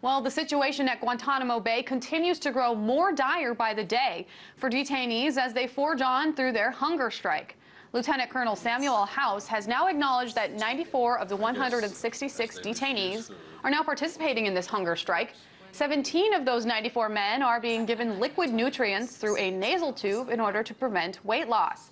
Well, the situation at Guantanamo Bay continues to grow more dire by the day for detainees as they forge on through their hunger strike. Lieutenant Colonel Samuel House has now acknowledged that 94 of the 166 detainees are now participating in this hunger strike. 17 of those 94 men are being given liquid nutrients through a nasal tube in order to prevent weight loss.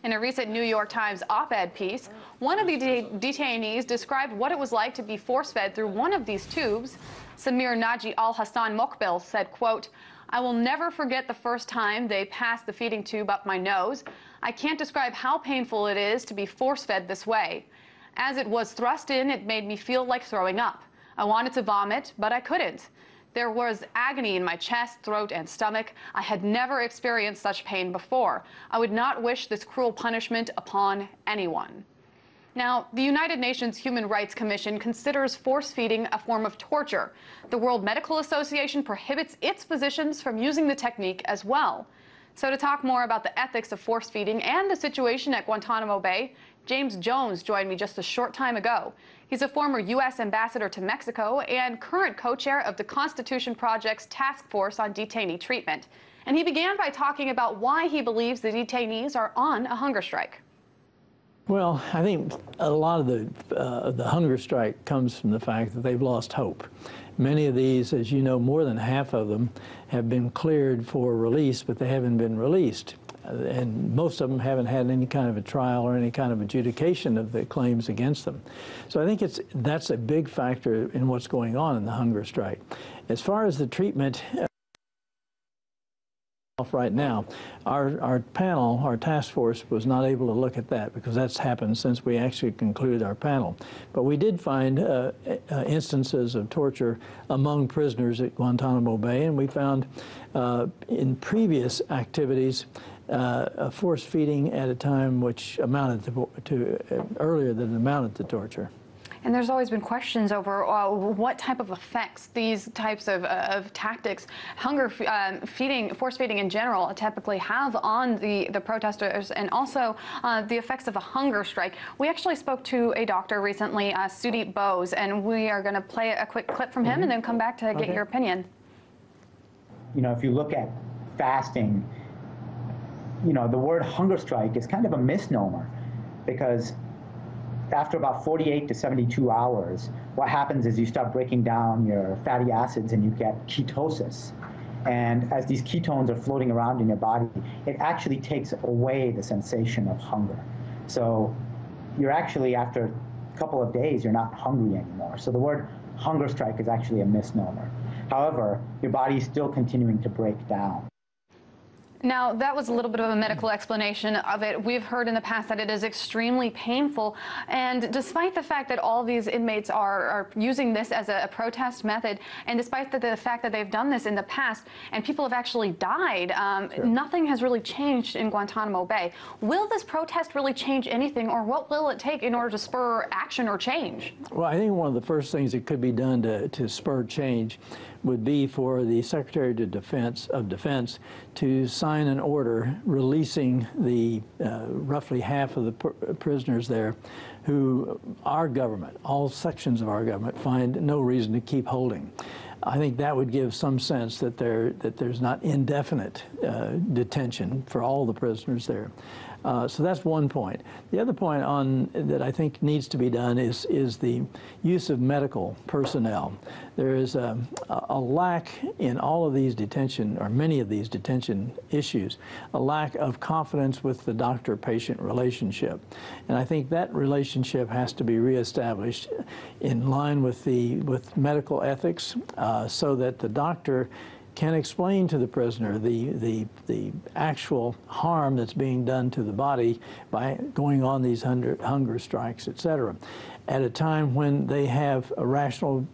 In a recent New York Times op-ed piece, one of the detainees described what it was like to be force-fed through one of these tubes. Samir Naji Al-Hassan Mokbil said, quote, "I will never forget the first time they passed the feeding tube up my nose. I can't describe how painful it is to be force-fed this way. As it was thrust in, it made me feel like throwing up. I wanted to vomit, but I couldn't. There was agony in my chest, throat, and stomach. I had never experienced such pain before. I would not wish this cruel punishment upon anyone." Now, the United Nations Human Rights Commission considers force-feeding a form of torture. The World Medical Association prohibits its physicians from using the technique as well. So to talk more about the ethics of force-feeding and the situation at Guantanamo Bay, James Jones joined me just a short time ago. He's a former U.S. ambassador to Mexico and current co-chair of the Constitution Project's Task Force on Detainee Treatment. And he began by talking about why he believes the detainees are on a hunger strike. Well, I think a lot of the hunger strike comes from the fact that they've lost hope. Many of these, as you know, more than half of them have been cleared for release, but they haven't been released. And most of them haven't had any kind of a trial or any kind of adjudication of the claims against them. So I think that's a big factor in what's going on in the hunger strike. As far as the treatment right now, our panel, our task force, was not able to look at that because that's happened since we actually concluded our panel. But we did find instances of torture among prisoners at Guantanamo Bay, and we found in previous activities force feeding at a time which amounted to earlier than amounted to torture. And there's always been questions over what type of effects these types of tactics, hunger feeding, force feeding in general, typically have on the protesters, and also the effects of a hunger strike. We actually spoke to a doctor recently, Sudeep Bose, and we are going to play a quick clip from him and then come back to get your opinion. You know, if you look at fasting, you know, the word hunger strike is kind of a misnomer, because after about 48 to 72 hours, what happens is you start breaking down your fatty acids and you get ketosis. And as these ketones are floating around in your body, it actually takes away the sensation of hunger. So you're actually, after a couple of days, you're not hungry anymore. So the word hunger strike is actually a misnomer. However, your body is still continuing to break down. Now, that was a little bit of a medical explanation of it. We've heard in the past that it is extremely painful, and despite the fact that all these inmates are using this as a protest method, and despite the fact that they've done this in the past and people have actually died, sure, nothing has really changed in Guantanamo Bay. Will this protest really change anything, or what will it take in order to spur action or change? Well, I think one of the first things that could be done to spur change would be for the Secretary of Defense to sign an order releasing the roughly half of the prisoners there who our government, all sections of our government, find no reason to keep holding. I think that would give some sense that there's not indefinite detention for all the prisoners there. So that's one point. The other point that I think needs to be done is the use of medical personnel. There is a lack in all of these detention, or many of these detention issues, a lack of confidence with the doctor-patient relationship. And I think that relationship has to be reestablished in line with medical ethics, so that the doctor can explain to the prisoner the actual harm that's being done to the body by going on these hunger strikes, etc., at a time when they have a rational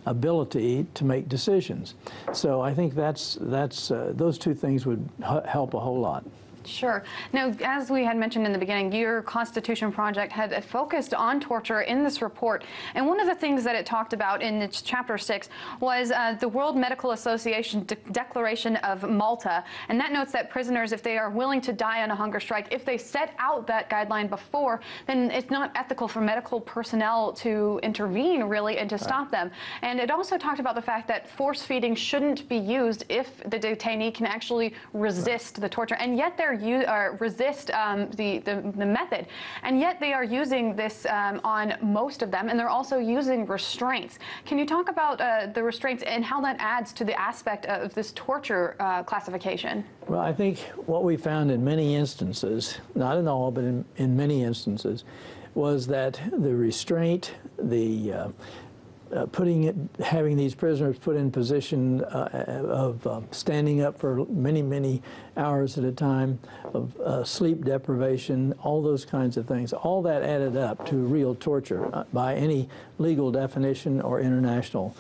ability to make decisions. So I think those two things would help a whole lot. Sure. Now, as we had mentioned in the beginning, your Constitution Project had focused on torture in this report. And one of the things that it talked about in its Chapter 6 was the World Medical Association Declaration of Malta. And that notes that prisoners, if they are willing to die on a hunger strike, if they set out that guideline before, then it's not ethical for medical personnel to intervene, really, and to stop them. And it also talked about the fact that force feeding shouldn't be used if the detainee can actually resist the torture. And yet they're resist the method, and yet they are using this on most of them, and they're also using restraints. Can you talk about the restraints and how that adds to the aspect of this torture classification? Well, I think what we found in many instances, not in all, but in many instances, was that the restraint, the having these prisoners put in position of standing up for many, many hours at a time, of sleep deprivation, all those kinds of things, all that added up to real torture by any legal definition or international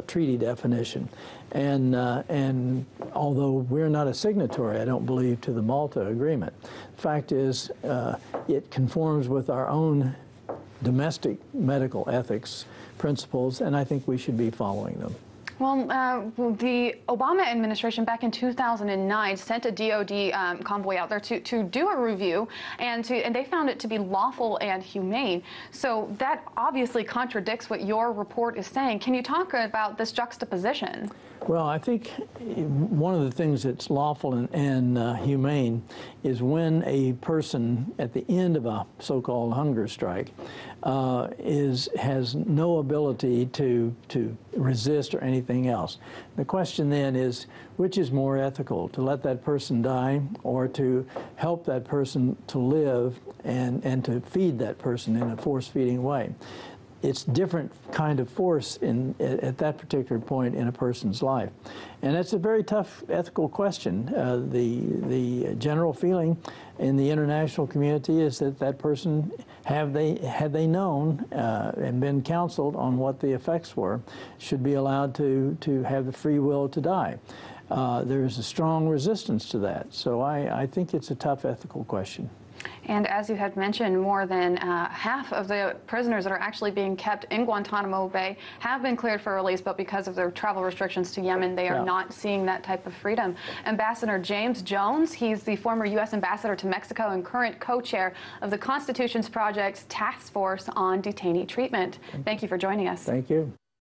treaty definition. And although we're not a signatory, I don't believe, to the Malta Agreement, the fact is it conforms with our own domestic medical ethics principles, and I think we should be following them. Well, the Obama administration back in 2009 sent a DOD convoy out there to do a review, and they found it to be lawful and humane. So that obviously contradicts what your report is saying. Can you talk about this juxtaposition? Well, I think one of the things that's lawful and humane is when a person at the end of a so-called hunger strike has no ability to resist or anything else. The question then is, which is more ethical, to let that person die or to help that person to live and to feed that person in a force-feeding way? It's different kind of force at that particular point in a person's life. And it's a very tough ethical question. The general feeling in the international community is that that person, had they known and been counseled on what the effects were, should be allowed to have the free will to die. There is a strong resistance to that. So I think it's a tough ethical question. And as you had mentioned, more than half of the prisoners that are actually being kept in Guantanamo Bay have been cleared for release, but because of their travel restrictions to Yemen, they are not seeing that type of freedom. Ambassador James Jones, he's the former U.S. ambassador to Mexico and current co-chair of the Constitutions Project's Task Force on Detainee Treatment. Thank you for joining us. Thank you.